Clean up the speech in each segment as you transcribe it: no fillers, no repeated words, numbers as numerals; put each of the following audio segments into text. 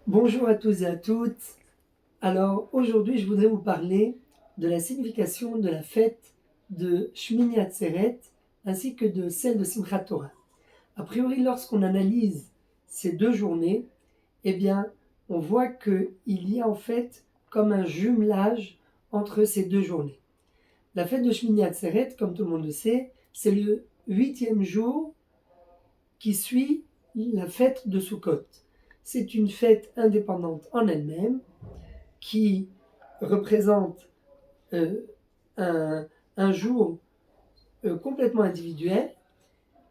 Bonjour à tous et à toutes. Alors aujourd'hui, je voudrais vous parler de la signification de la fête de Shmini Atzeret ainsi que de celle de Simchat Torah. A priori, lorsqu'on analyse ces deux journées, eh bien, on voit qu'il y a en fait comme un jumelage entre ces deux journées. La fête de Shmini Atzeret, comme tout le monde le sait, c'est le 8e jour qui suit la fête de Sukkot. C'est une fête indépendante en elle-même qui représente euh, un jour complètement individuel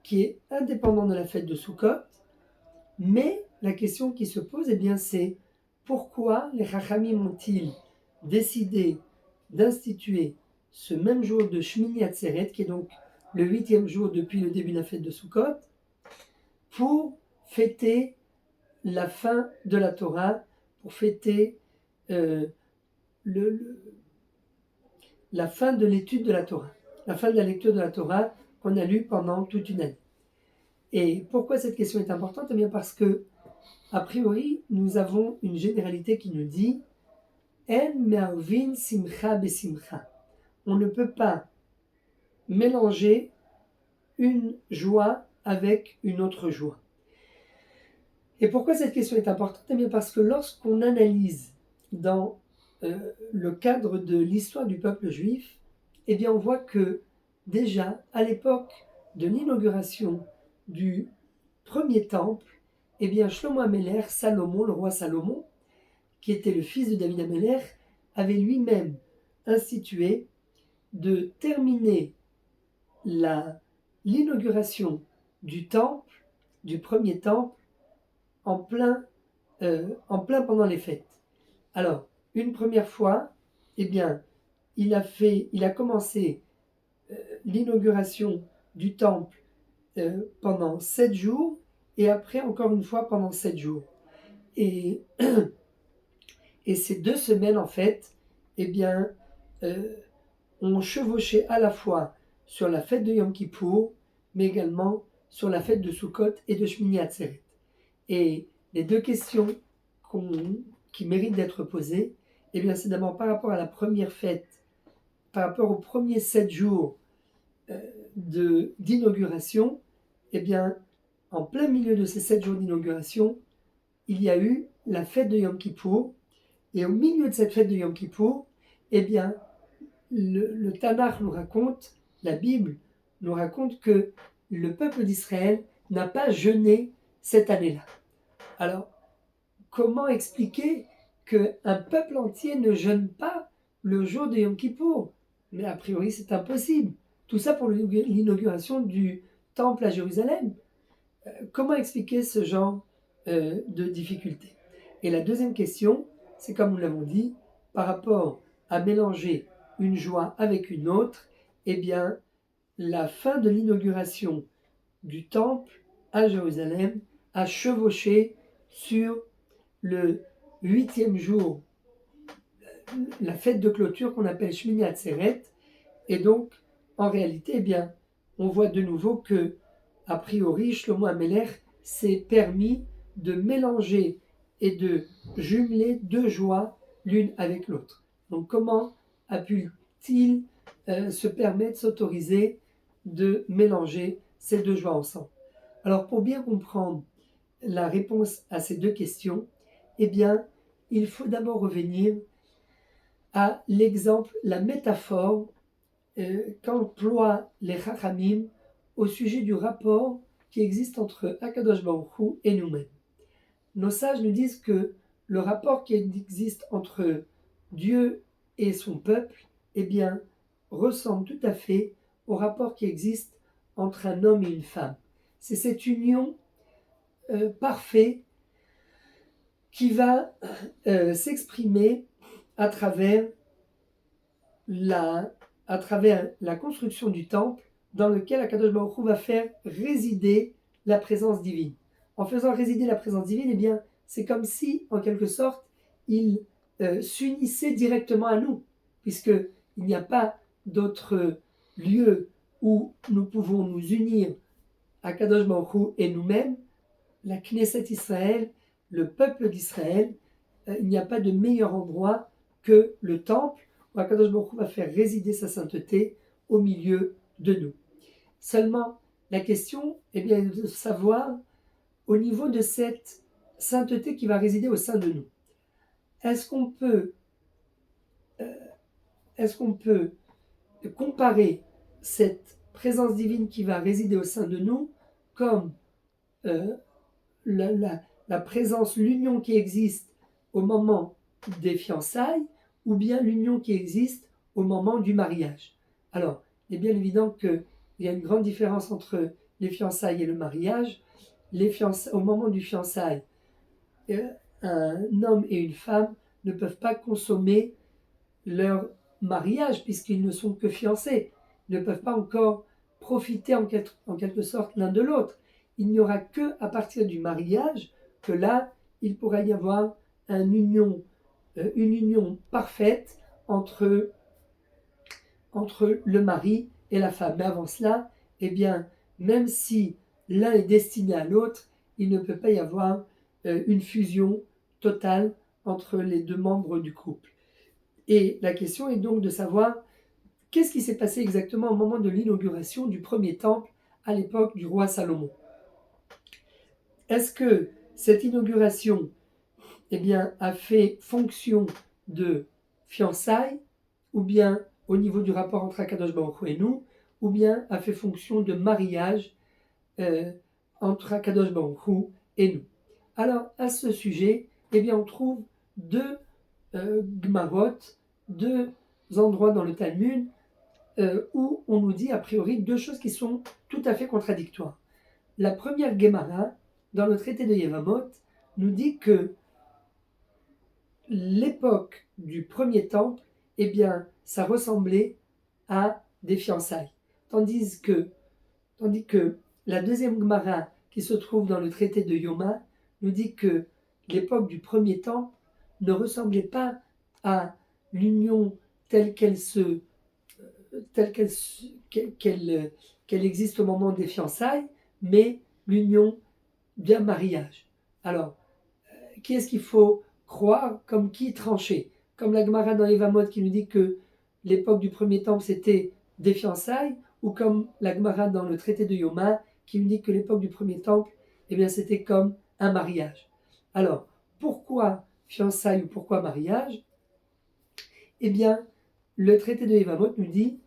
qui est indépendant de la fête de Sukkot, mais la question qui se pose, eh bien, c'est pourquoi les Chachamim ont-ils décidé d'instituer ce même jour de Shmini Atzeret, qui est donc le 8e jour depuis le début de la fête de Sukkot, pour fêter la fin de la Torah, pour fêter euh, le, la fin de l'étude de la Torah, la fin de la lecture de la Torah qu'on a lue pendant toute une année. Et pourquoi cette question est importante? Eh bien parce que, a priori, nous avons une généralité qui nous dit En me'arvin simcha besimcha. On ne peut pas mélanger une joie avec une autre joie. Et pourquoi cette question est importante? Eh bien parce que lorsqu'on analyse dans le cadre de l'histoire du peuple juif, eh bien on voit que déjà à l'époque de l'inauguration du premier temple, eh bien Shlomo Améler, Salomon, le roi Salomon, qui était le fils de David Améler, avait lui-même institué de terminer l'inauguration du temple, du premier temple, en plein pendant les fêtes. Alors, une première fois, eh bien, il a commencé l'inauguration du temple pendant 7 jours, et après encore une fois pendant 7 jours. Et, et ces 2 semaines, en fait, eh bien, ont chevauché à la fois sur la fête de Yom Kippour, mais également sur la fête de Sukkot et de Shmini Atzeret. Et les deux questions qui méritent d'être posées, eh bien, c'est d'abord par rapport à la première fête, par rapport aux premiers 7 jours d'inauguration, eh bien, en plein milieu de ces 7 jours d'inauguration, il y a eu la fête de Yom Kippour, et au milieu de cette fête de Yom Kippour, eh bien, le Tanakh nous raconte, la Bible nous raconte que le peuple d'Israël n'a pas jeûné cette année-là. Alors, comment expliquer qu'un peuple entier ne jeûne pas le jour de Yom Kippour? Mais a priori, c'est impossible. Tout ça pour l'inauguration du temple à Jérusalem. Comment expliquer ce genre de difficulté? Et la deuxième question, c'est comme nous l'avons dit, par rapport à mélanger une joie avec une autre, eh bien, la fin de l'inauguration du temple à Jérusalem a chevauché sur le 8e jour, la fête de clôture qu'on appelle Shmini Atzeret. Et donc, en réalité, eh bien, on voit de nouveau que, a priori, Shlomo Améler s'est permis de mélanger et de jumeler deux joies l'une avec l'autre. Donc, comment a pu-t-il se permettre, s'autoriser de mélanger ces deux joies ensemble? Alors, pour bien comprendre la réponse à ces deux questions, eh bien, il faut d'abord revenir à l'exemple, la métaphore qu'emploient les Chachamim au sujet du rapport qui existe entre Akadosh Baruch Hu et nous-mêmes. Nos sages nous disent que le rapport qui existe entre Dieu et son peuple, eh bien, ressemble tout à fait au rapport qui existe entre un homme et une femme. C'est cette union parfaite qui va s'exprimer à travers à travers la construction du temple dans lequel Akadosh Baruch Hu va faire résider la présence divine. En faisant résider la présence divine, eh bien, c'est comme si, en quelque sorte, il s'unissait directement à nous, puisqu'il n'y a pas d'autre lieu où nous pouvons nous unir, Akadosh Baruch Hu et nous-mêmes, la Knesset Israël, le peuple d'Israël, il n'y a pas de meilleur endroit que le temple où Akadosh Baruch Hu va faire résider sa sainteté au milieu de nous. Seulement, la question est bien de savoir au niveau de cette sainteté qui va résider au sein de nous. Est-ce qu'on peut comparer cette présence divine qui va résider au sein de nous comme la présence, l'union qui existe au moment des fiançailles ou bien l'union qui existe au moment du mariage? Alors, il est bien évident qu'il y a une grande différence entre les fiançailles et le mariage. Au moment du fiançailles, un homme et une femme ne peuvent pas consommer leur mariage puisqu'ils ne sont que fiancés. Ils ne peuvent pas encore profiter en quelque sorte l'un de l'autre. Il n'y aura que à partir du mariage que là, il pourra y avoir une union parfaite entre le mari et la femme. Mais avant cela, eh bien, même si l'un est destiné à l'autre, il ne peut pas y avoir une fusion totale entre les deux membres du couple. Et la question est donc de savoir qu'est-ce qui s'est passé exactement au moment de l'inauguration du premier temple à l'époque du roi Salomon. Est-ce que cette inauguration a fait fonction de fiançailles, ou bien au niveau du rapport entre Akadosh Baruch Hu et nous, ou bien a fait fonction de mariage entre Akadosh Baruch Hu et nous? Alors, à ce sujet, on trouve deux Gemarot, deux endroits dans le Talmud où on nous dit a priori deux choses qui sont tout à fait contradictoires. La première Gemara, dans le traité de Yevamot, nous dit que l'époque du premier temple, ça ressemblait à des fiançailles. Tandis que la deuxième Gemara, qui se trouve dans le traité de Yoma, nous dit que l'époque du premier temple ne ressemblait pas à l'union telle qu'elle existe au moment des fiançailles, mais l'union d'un mariage. Alors, qui est-ce qu'il faut croire, comme qui trancher? Comme la Gemara dans Yevamot qui nous dit que l'époque du premier temple c'était des fiançailles, ou comme la Gemara dans le traité de Yoma qui nous dit que l'époque du premier temple c'était comme un mariage. Alors, pourquoi fiançailles ou pourquoi mariage? Le traité de Yevamot nous dit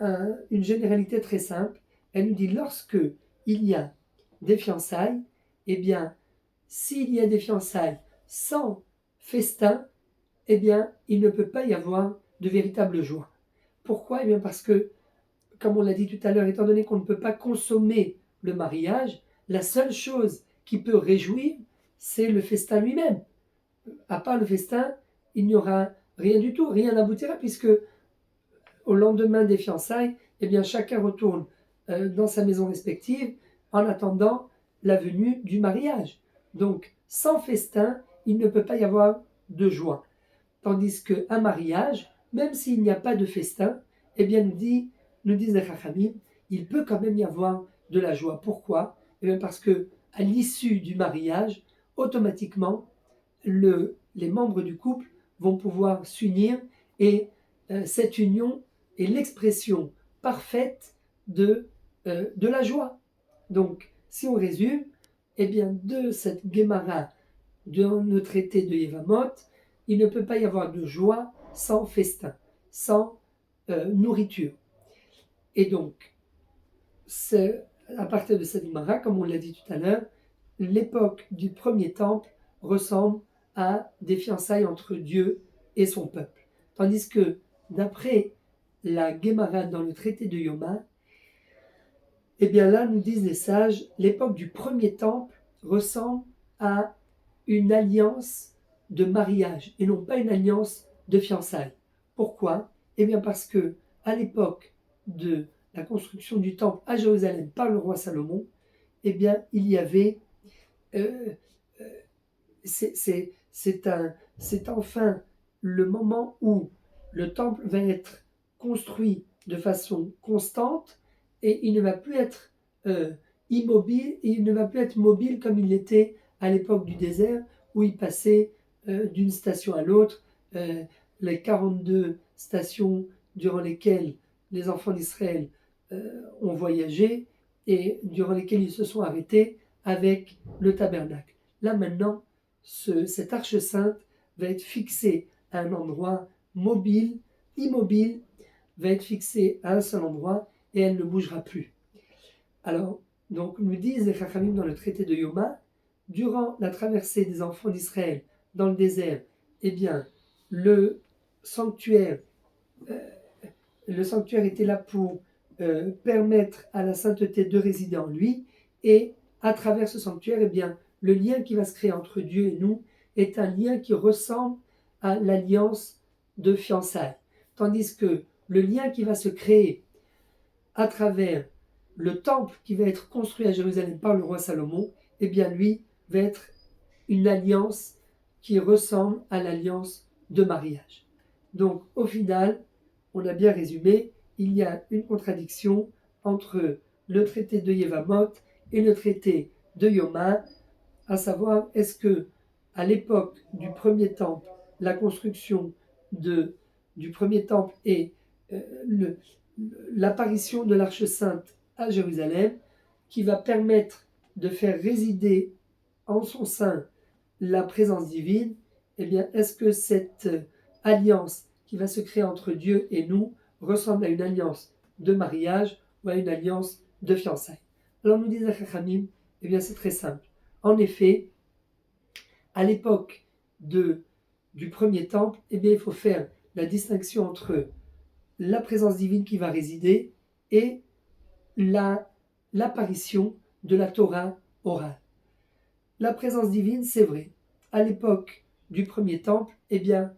une généralité très simple. Elle nous dit lorsque il y a des fiançailles, s'il y a des fiançailles sans festin, il ne peut pas y avoir de véritable joie. Pourquoi? Parce que, comme on l'a dit tout à l'heure, étant donné qu'on ne peut pas consommer le mariage, la seule chose qui peut réjouir, c'est le festin lui-même. À part le festin, il n'y aura rien du tout, rien n'aboutira, puisque au lendemain des fiançailles, chacun retourne dans sa maison respective en attendant la venue du mariage. Donc, sans festin, il ne peut pas y avoir de joie. Tandis qu'un mariage, même s'il n'y a pas de festin, nous disent les Chachamim, il peut quand même y avoir de la joie. Pourquoi? Parce que à l'issue du mariage, automatiquement, les membres du couple vont pouvoir s'unir et cette union est l'expression parfaite de la joie. Donc, si on résume, de cette Gemara dans le traité de Yevamot, il ne peut pas y avoir de joie sans festin, sans nourriture. Et donc, à partir de cette Gemara, comme on l'a dit tout à l'heure, l'époque du premier temple ressemble à des fiançailles entre Dieu et son peuple. Tandis que, d'après la Gemara dans le traité de Yoma, là, nous disent les sages, l'époque du premier temple ressemble à une alliance de mariage et non pas une alliance de fiançailles. Pourquoi? Parce que à l'époque de la construction du temple à Jérusalem par le roi Salomon, il y avait c'est enfin le moment où le temple va être construit de façon constante et il ne va plus être immobile, et il ne va plus être mobile comme il l'était à à l'époque du désert, où ils passaient d'une station à l'autre, les 42 stations durant lesquelles les enfants d'Israël ont voyagé et durant lesquelles ils se sont arrêtés avec le tabernacle. Là maintenant, cette arche sainte va être fixée à un endroit mobile, immobile, va être fixée à un seul endroit et elle ne bougera plus. Alors, donc, nous disent les Chachamim dans le traité de Yoma, durant la traversée des enfants d'Israël dans le désert, eh bien, le sanctuaire, était là pour permettre à la sainteté de résider en lui, et à travers ce sanctuaire, eh bien, le lien qui va se créer entre Dieu et nous est un lien qui ressemble à l'alliance de fiançailles. Tandis que le lien qui va se créer à travers le temple qui va être construit à Jérusalem par le roi Salomon, eh bien lui va être une alliance qui ressemble à l'alliance de mariage. Donc au final, on a bien résumé, il y a une contradiction entre le traité de Yevamot et le traité de Yoma, à savoir est-ce que à l'époque du premier temple, la construction du premier temple et l'apparition de l'Arche Sainte à Jérusalem, qui va permettre de faire résider en son sein la présence divine, eh bien, est-ce que cette alliance qui va se créer entre Dieu et nous ressemble à une alliance de mariage ou à une alliance de fiançailles? Alors nous disent les Chachamim, eh bien c'est très simple. En effet, à l'époque du premier temple, eh bien, il faut faire la distinction entre la présence divine qui va résider et l'apparition de la Torah orale. La présence divine, c'est vrai. À l'époque du premier temple, eh bien,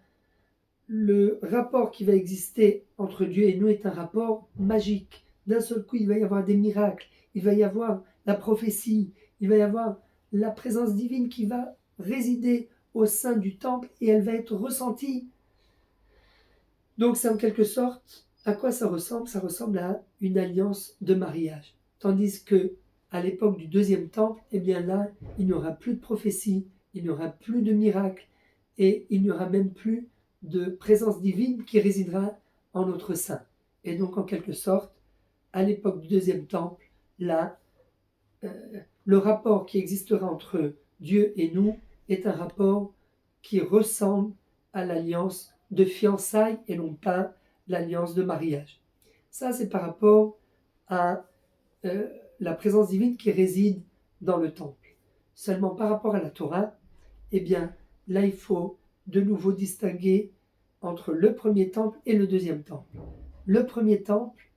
le rapport qui va exister entre Dieu et nous est un rapport magique. D'un seul coup, il va y avoir des miracles, il va y avoir la prophétie, il va y avoir la présence divine qui va résider au sein du temple et elle va être ressentie. Donc c'est en quelque sorte, à quoi ça ressemble? Ça ressemble à une alliance de mariage. Tandis que à l'époque du deuxième temple, eh bien là, il n'y aura plus de prophétie, il n'y aura plus de miracles et il n'y aura même plus de présence divine qui résidera en notre sein. Et donc en quelque sorte, à l'époque du deuxième temple, là, le rapport qui existera entre Dieu et nous est un rapport qui ressemble à l'alliance de fiançailles et non pas l'alliance de mariage. Ça, c'est par rapport à la présence divine qui réside dans le temple. Seulement par rapport à la Torah, eh bien, là, il faut de nouveau distinguer entre le premier temple et le deuxième temple. Le premier temple,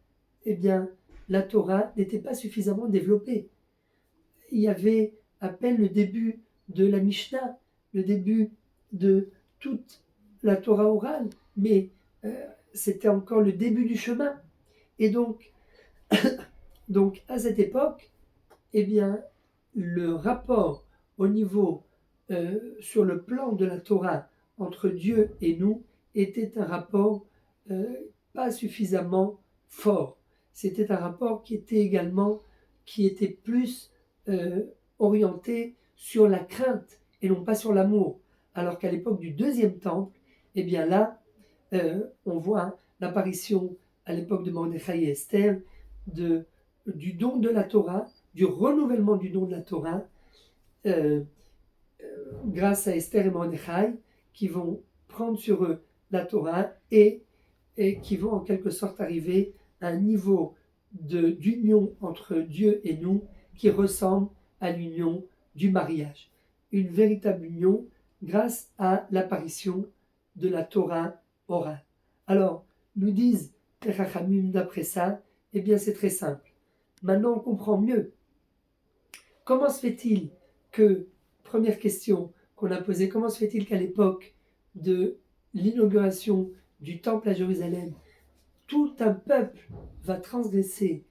eh bien, la Torah n'était pas suffisamment développée. Il y avait à peine le début de la Mishnah, le début de toute la Torah orale, mais c'était encore le début du chemin. Et donc à cette époque, eh bien, le rapport au niveau, sur le plan de la Torah, entre Dieu et nous, était un rapport pas suffisamment fort. C'était un rapport qui était plus orienté sur la crainte et non pas sur l'amour. Alors qu'à l'époque du deuxième temple, eh bien là, on voit l'apparition à l'époque de Mordechai et Esther du don de la Torah, du renouvellement du don de la Torah, grâce à Esther et Mordechai, qui vont prendre sur eux la Torah et qui vont en quelque sorte arriver à un niveau d'union entre Dieu et nous qui ressemble à l'union du mariage. Une véritable union grâce à l'apparition de la Torah orale. Alors, nous disent les Chachamim d'après ça, eh bien c'est très simple. Maintenant on comprend mieux. Comment se fait-il que, première question qu'on a posée, comment se fait-il qu'à l'époque de l'inauguration du temple à Jérusalem, tout un peuple va transgresser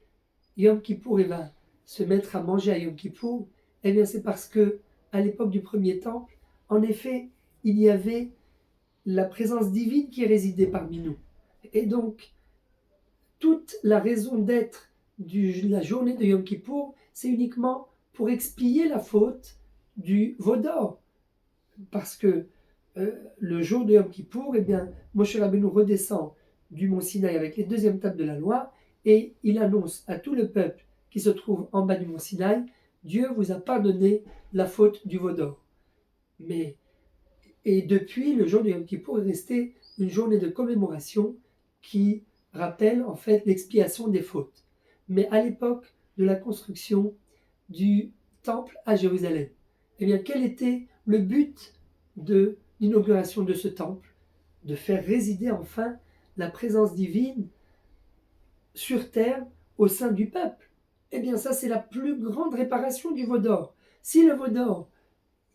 Yom Kippour et va se mettre à manger à Yom Kippour? Eh bien c'est parce que à l'époque du premier temple, en effet, il y avait la présence divine qui résidait parmi nous. Et donc, toute la raison d'être de la journée de Yom Kippour, c'est uniquement pour expier la faute du veau d'or. Parce que le jour de Yom Kippour, eh bien, Moshe Rabbeinu redescend du mont Sinaï avec les deuxièmes tables de la loi et il annonce à tout le peuple qui se trouve en bas du mont Sinaï, Dieu vous a pardonné la faute du veau d'or. Et depuis, le jour de Yom Kippour est resté une journée de commémoration qui rappelle en fait l'expiation des fautes. Mais à l'époque de la construction du temple à Jérusalem, eh bien, quel était le but de l'inauguration de ce temple? De faire résider enfin la présence divine sur terre au sein du peuple. Eh bien, ça, c'est la plus grande réparation du veau d'or. Si le veau d'or,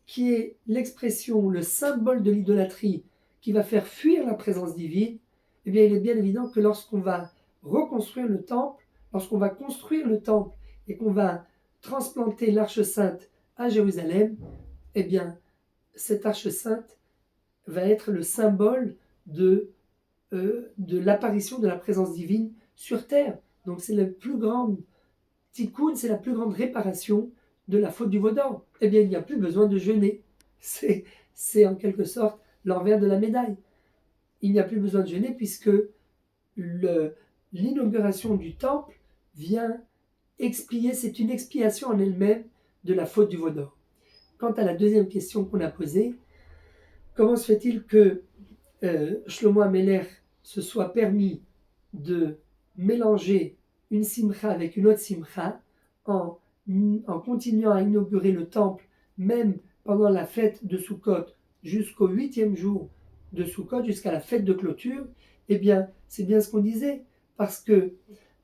qui est l'expression, le symbole de l'idolâtrie, qui va faire fuir la présence divine, eh bien, il est bien évident que lorsqu'on va reconstruire le temple, lorsqu'on va construire le temple et qu'on va transplanter l'arche sainte à Jérusalem, eh bien, cette arche sainte va être le symbole de l'apparition de la présence divine sur terre. Donc c'est la plus grande tikkun, c'est la plus grande réparation de la faute du veau d'or. Eh bien, il n'y a plus besoin de jeûner. C'est en quelque sorte l'envers de la médaille. Il n'y a plus besoin de jeûner puisque l'inauguration du temple vient expier, c'est une expiation en elle-même de la faute du veau d'or. Quant à la deuxième question qu'on a posée, comment se fait-il que Shlomo Ameler se soit permis de mélanger une simcha avec une autre simcha en continuant à inaugurer le temple, même pendant la fête de Sukkot, jusqu'au 8e jour de Sukkot, jusqu'à la fête de clôture? Eh bien, c'est bien ce qu'on disait, parce que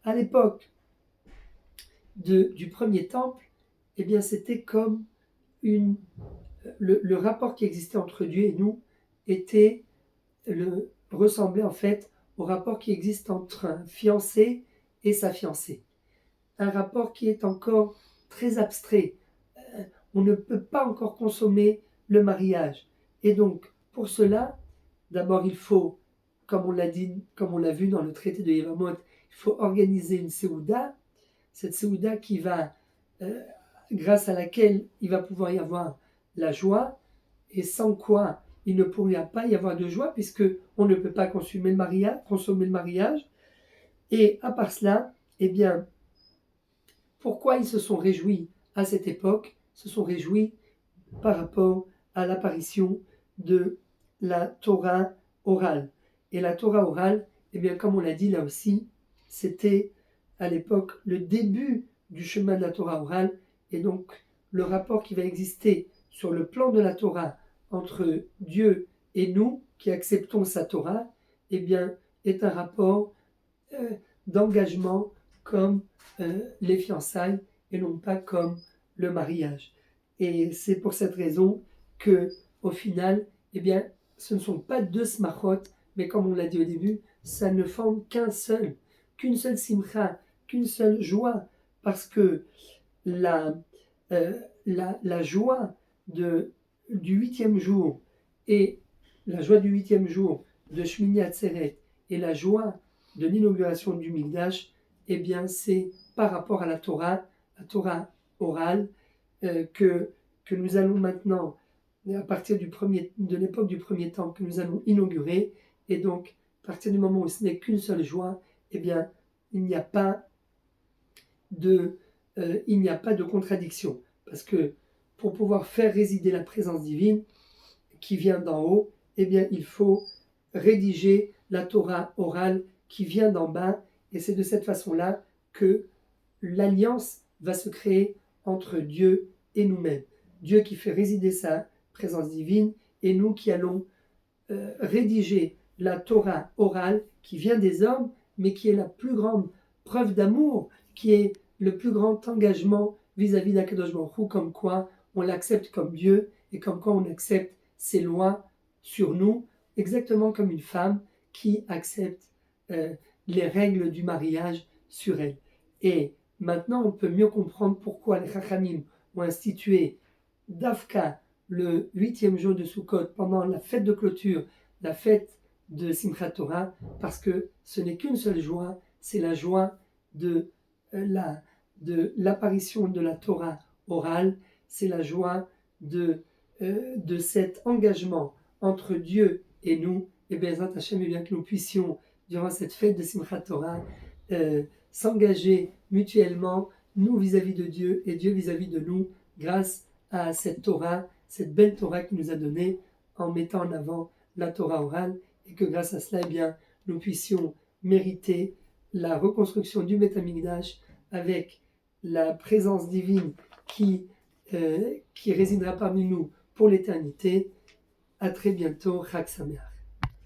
à l'époque du premier temple, eh bien, c'était comme le rapport qui existait entre Dieu et nous ressemblait en fait au rapport qui existe entre un fiancé et sa fiancée. Un rapport qui est encore très abstrait. On ne peut pas encore consommer le mariage. Et donc, pour cela, d'abord il faut, comme on l'a dit, comme on l'a vu dans le traité de Yevamot, il faut organiser une séouda, cette séouda qui va, grâce à laquelle il va pouvoir y avoir la joie, et sans quoi il ne pourrait pas y avoir de joie, puisque on ne peut pas consommer le mariage. Et à part cela, eh bien, pourquoi ils se sont réjouis à cette époque? Ils se sont réjouis par rapport à l'apparition de la Torah orale. Et la Torah orale, eh bien, comme on l'a dit là aussi, c'était à l'époque le début du chemin de la Torah orale, et donc le rapport qui va exister sur le plan de la Torah entre Dieu et nous, qui acceptons sa Torah, eh bien, est un rapport d'engagement comme les fiançailles et non pas comme le mariage. Et c'est pour cette raison que, au final, eh bien, ce ne sont pas deux smachot, mais comme on l'a dit au début, ça ne forme qu'une seule simcha, qu'une seule joie, parce que la joie du 8e jour et la joie du 8e jour de Shmini Atzeret et la joie de l'inauguration du Mikdash, eh bien c'est par rapport à la Torah orale, que nous allons maintenant, à partir de l'époque du premier temps, que nous allons inaugurer. Et donc, à partir du moment où ce n'est qu'une seule joie, eh bien, il n'y a pas de contradiction. Parce que pour pouvoir faire résider la présence divine qui vient d'en haut, eh bien, il faut rédiger la Torah orale qui vient d'en bas. Et c'est de cette façon-là que l'alliance va se créer entre Dieu et nous-mêmes. Dieu qui fait résider sa présence divine et nous qui allons rédiger la Torah orale qui vient des hommes, mais qui est la plus grande preuve d'amour, qui est le plus grand engagement vis-à-vis d'Akadosh Baruch Hu, comme quoi on l'accepte comme Dieu et comme quoi on accepte ses lois sur nous, exactement comme une femme qui accepte les règles du mariage sur elle. Et maintenant, on peut mieux comprendre pourquoi les Chachamim ont institué Dafka le 8e jour de Sukkot pendant la fête de clôture, la fête de Simchat Torah, parce que ce n'est qu'une seule joie, c'est la joie de l'apparition de la Torah orale, c'est la joie de cet engagement entre Dieu et nous, et bien, Hashem, bien que nous puissions, durant cette fête de Simchat Torah, s'engager mutuellement, nous vis-à-vis de Dieu et Dieu vis-à-vis de nous, grâce à cette Torah, cette belle Torah qu'il nous a donnée, en mettant en avant la Torah orale, et que grâce à cela, eh bien, nous puissions mériter la reconstruction du Beth Amikdash avec la présence divine qui résidera parmi nous pour l'éternité. À très bientôt, Chag Sameach.